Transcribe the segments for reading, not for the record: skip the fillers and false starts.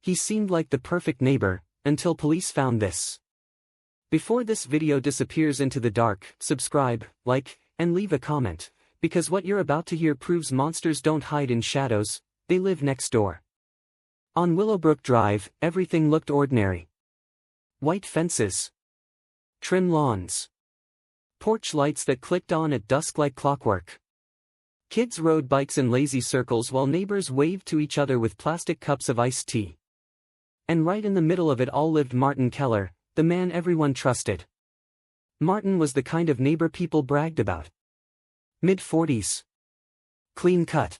He seemed like the perfect neighbor, until police found this. Before this video disappears into the dark, subscribe, like, and leave a comment, because what you're about to hear proves monsters don't hide in shadows, they live next door. On Willowbrook Drive, everything looked ordinary. White fences. Trim lawns. Porch lights that clicked on at dusk like clockwork. Kids rode bikes in lazy circles while neighbors waved to each other with plastic cups of iced tea. And right in the middle of it all lived Martin Keller, the man everyone trusted. Martin was the kind of neighbor people bragged about. Mid-40s. Clean cut.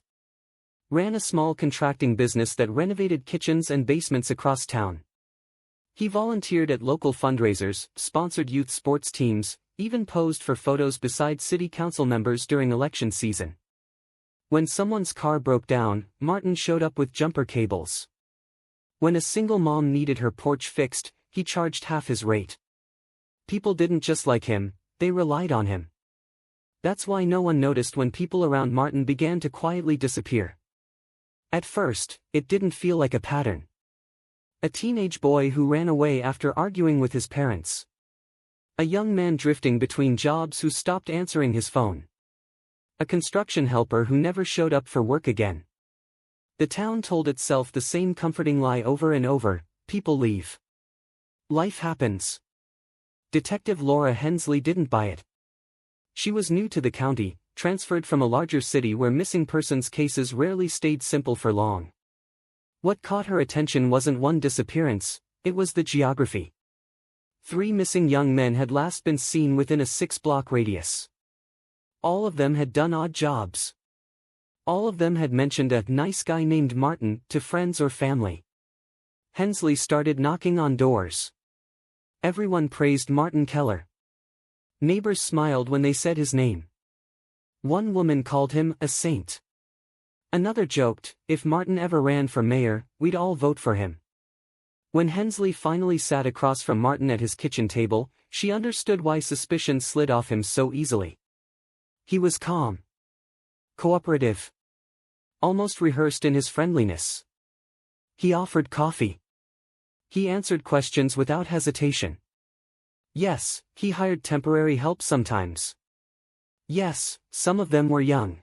Ran a small contracting business that renovated kitchens and basements across town. He volunteered at local fundraisers, sponsored youth sports teams, even posed for photos beside city council members during election season. When someone's car broke down, Martin showed up with jumper cables. When a single mom needed her porch fixed, he charged half his rate. People didn't just like him, they relied on him. That's why no one noticed when people around Martin began to quietly disappear. At first, it didn't feel like a pattern. A teenage boy who ran away after arguing with his parents. A young man drifting between jobs who stopped answering his phone. A construction helper who never showed up for work again. The town told itself the same comforting lie over and over: people leave. Life happens. Detective Laura Hensley didn't buy it. She was new to the county, transferred from a larger city where missing persons cases rarely stayed simple for long. What caught her attention wasn't one disappearance, it was the geography. 3 missing young men had last been seen within a 6-block radius. All of them had done odd jobs. All of them had mentioned a nice guy named Martin to friends or family. Hensley started knocking on doors. Everyone praised Martin Keller. Neighbors smiled when they said his name. One woman called him a saint. Another joked, if Martin ever ran for mayor, we'd all vote for him. When Hensley finally sat across from Martin at his kitchen table, she understood why suspicion slid off him so easily. He was calm. Cooperative. Almost rehearsed in his friendliness. He offered coffee. He answered questions without hesitation. Yes, he hired temporary help sometimes. Yes, some of them were young.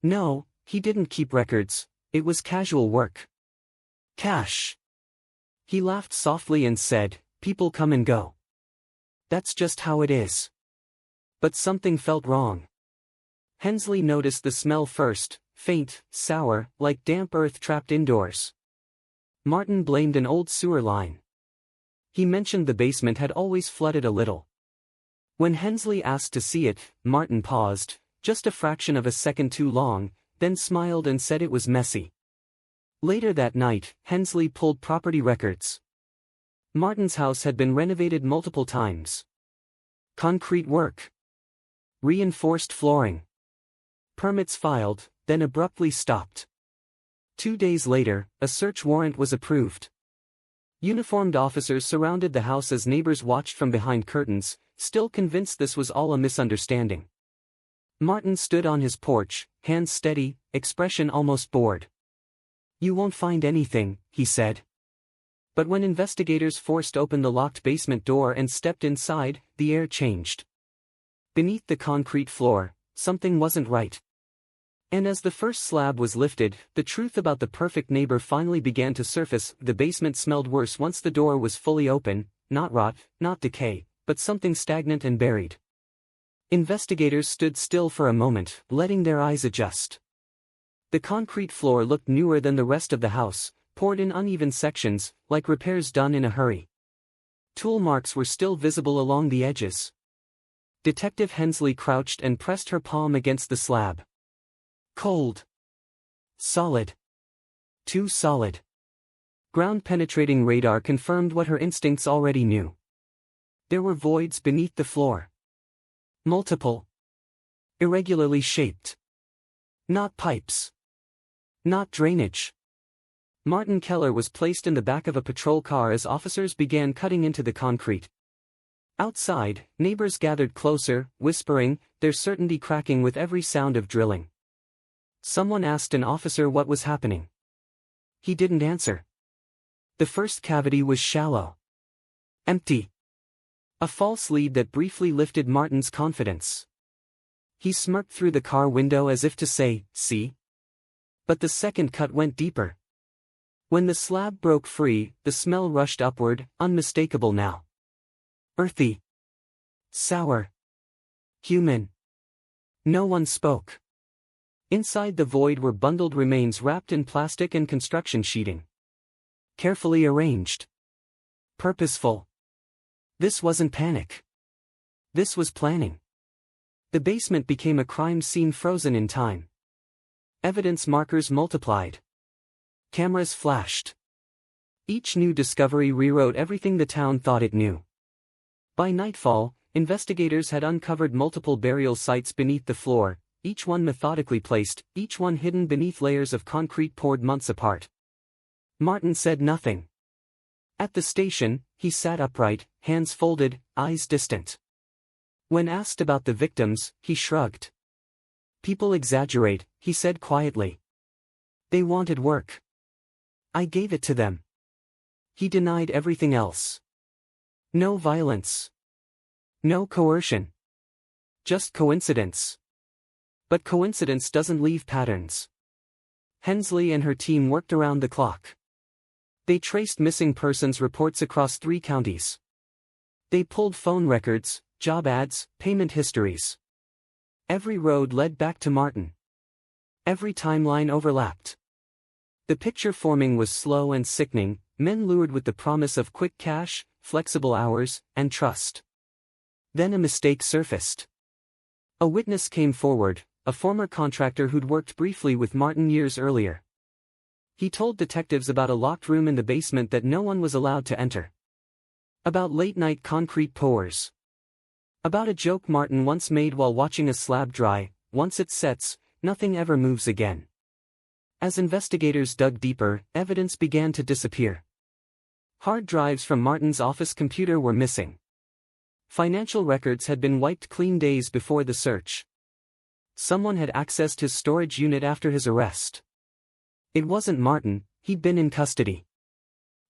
No, he didn't keep records, it was casual work. Cash. He laughed softly and said, people come and go. That's just how it is. But something felt wrong. Hensley noticed the smell first, faint, sour, like damp earth trapped indoors. Martin blamed an old sewer line. He mentioned the basement had always flooded a little. When Hensley asked to see it, Martin paused, just a fraction of a second too long, then smiled and said it was messy. Later that night, Hensley pulled property records. Martin's house had been renovated multiple times. Concrete work. Reinforced flooring. Permits filed, then abruptly stopped. 2 days later, a search warrant was approved. Uniformed officers surrounded the house as neighbors watched from behind curtains, still convinced this was all a misunderstanding. Martin stood on his porch, hands steady, expression almost bored. You won't find anything, he said. But when investigators forced open the locked basement door and stepped inside, the air changed. Beneath the concrete floor, something wasn't right. And as the first slab was lifted, the truth about the perfect neighbor finally began to surface. The basement smelled worse once the door was fully open, not rot, not decay, but something stagnant and buried. Investigators stood still for a moment, letting their eyes adjust. The concrete floor looked newer than the rest of the house, poured in uneven sections, like repairs done in a hurry. Tool marks were still visible along the edges. Detective Hensley crouched and pressed her palm against the slab. Cold. Solid. Too solid. Ground-penetrating radar confirmed what her instincts already knew. There were voids beneath the floor. Multiple. Irregularly shaped. Not pipes. Not drainage. Martin Keller was placed in the back of a patrol car as officers began cutting into the concrete. Outside, neighbors gathered closer, whispering, their certainty cracking with every sound of drilling. Someone asked an officer what was happening. He didn't answer. The first cavity was shallow. Empty. A false lead that briefly lifted Martin's confidence. He smirked through the car window as if to say, "See?" But the second cut went deeper. When the slab broke free, the smell rushed upward, unmistakable now. Earthy. Sour. Human. No one spoke. Inside the void were bundled remains wrapped in plastic and construction sheeting. Carefully arranged. Purposeful. This wasn't panic. This was planning. The basement became a crime scene frozen in time. Evidence markers multiplied. Cameras flashed. Each new discovery rewrote everything the town thought it knew. By nightfall, investigators had uncovered multiple burial sites beneath the floor, each one methodically placed, each one hidden beneath layers of concrete poured months apart. Martin said nothing. At the station, he sat upright, hands folded, eyes distant. When asked about the victims, he shrugged. "People exaggerate," he said quietly. "They wanted work. I gave it to them." He denied everything else. No violence. No coercion. Just coincidence. But coincidence doesn't leave patterns. Hensley and her team worked around the clock. They traced missing persons reports across 3 counties. They pulled phone records, job ads, payment histories. Every road led back to Martin. Every timeline overlapped. The picture forming was slow and sickening, men lured with the promise of quick cash, flexible hours, and trust. Then a mistake surfaced. A witness came forward, a former contractor who'd worked briefly with Martin years earlier. He told detectives about a locked room in the basement that no one was allowed to enter. About late-night concrete pours. About a joke Martin once made while watching a slab dry: "Once it sets, nothing ever moves again." As investigators dug deeper, evidence began to disappear. Hard drives from Martin's office computer were missing. Financial records had been wiped clean days before the search. Someone had accessed his storage unit after his arrest. It wasn't Martin, he'd been in custody.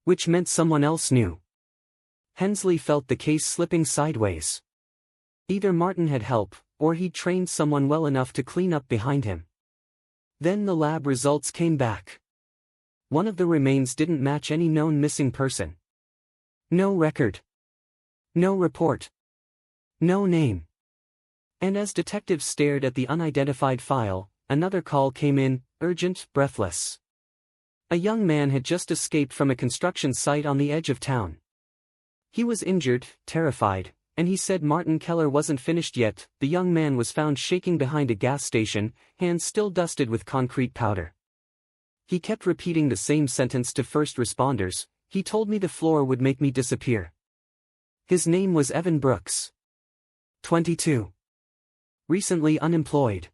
Which meant someone else knew. Hensley felt the case slipping sideways. Either Martin had help, or he'd trained someone well enough to clean up behind him. Then the lab results came back. One of the remains didn't match any known missing person. No record. No report. No name. And as detectives stared at the unidentified file, another call came in, urgent, breathless. A young man had just escaped from a construction site on the edge of town. He was injured, terrified, and he said Martin Keller wasn't finished yet. The young man was found shaking behind a gas station, hands still dusted with concrete powder. He kept repeating the same sentence to first responders: "He told me the floor would make me disappear." His name was Evan Brooks. 22. Recently unemployed.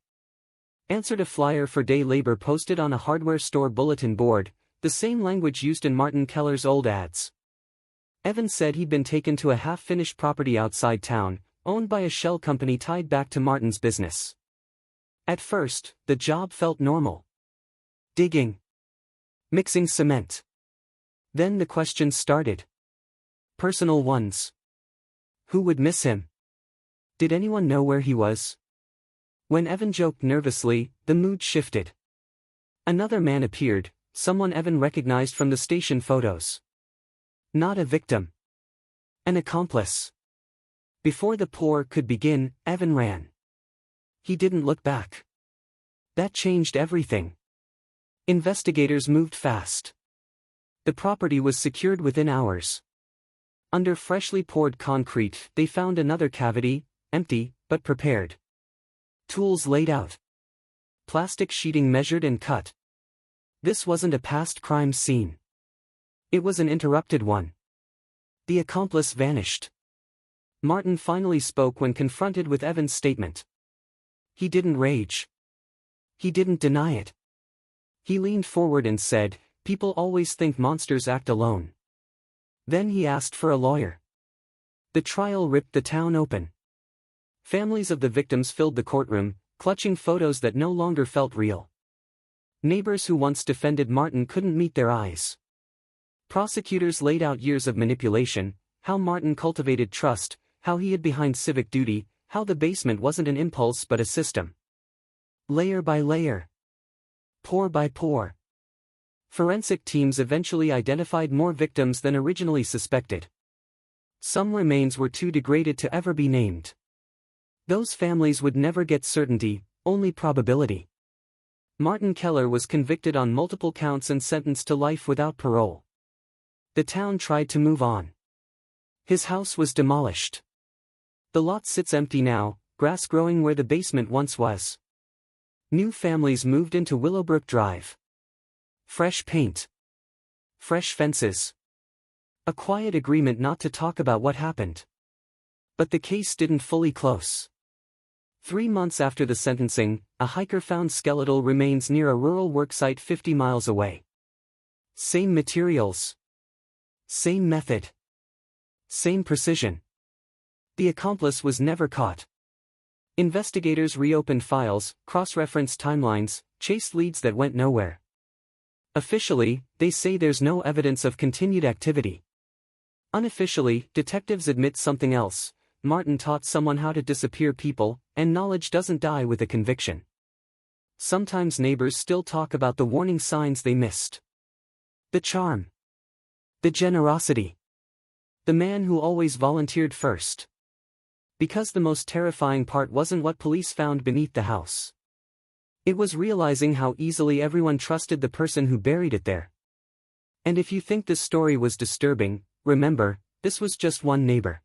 Answered a flyer for day labor posted on a hardware store bulletin board, the same language used in Martin Keller's old ads. Evan said he'd been taken to a half-finished property outside town, owned by a shell company tied back to Martin's business. At first, the job felt normal. Digging. Mixing cement. Then the questions started. Personal ones. Who would miss him? Did anyone know where he was? When Evan joked nervously, the mood shifted. Another man appeared, someone Evan recognized from the station photos. Not a victim. An accomplice. Before the pour could begin, Evan ran. He didn't look back. That changed everything. Investigators moved fast. The property was secured within hours. Under freshly poured concrete, they found another cavity, empty, but prepared. Tools laid out. Plastic sheeting measured and cut. This wasn't a past crime scene. It was an interrupted one. The accomplice vanished. Martin finally spoke when confronted with Evan's statement. He didn't rage. He didn't deny it. He leaned forward and said, "People always think monsters act alone." Then he asked for a lawyer. The trial ripped the town open. Families of the victims filled the courtroom, clutching photos that no longer felt real. Neighbors who once defended Martin couldn't meet their eyes. Prosecutors laid out years of manipulation, how Martin cultivated trust, how he hid behind civic duty, how the basement wasn't an impulse but a system. Layer by layer. Pore by pore. Forensic teams eventually identified more victims than originally suspected. Some remains were too degraded to ever be named. Those families would never get certainty, only probability. Martin Keller was convicted on multiple counts and sentenced to life without parole. The town tried to move on. His house was demolished. The lot sits empty now, grass growing where the basement once was. New families moved into Willowbrook Drive. Fresh paint. Fresh fences. A quiet agreement not to talk about what happened. But the case didn't fully close. 3 months after the sentencing, a hiker found skeletal remains near a rural worksite 50 miles away. Same materials. Same method. Same precision. The accomplice was never caught. Investigators reopened files, cross-referenced timelines, chased leads that went nowhere. Officially, they say there's no evidence of continued activity. Unofficially, detectives admit something else. Martin taught someone how to disappear people, and knowledge doesn't die with a conviction. Sometimes neighbors still talk about the warning signs they missed. The charm. The generosity. The man who always volunteered first. Because the most terrifying part wasn't what police found beneath the house. It was realizing how easily everyone trusted the person who buried it there. And if you think this story was disturbing, remember, this was just one neighbor.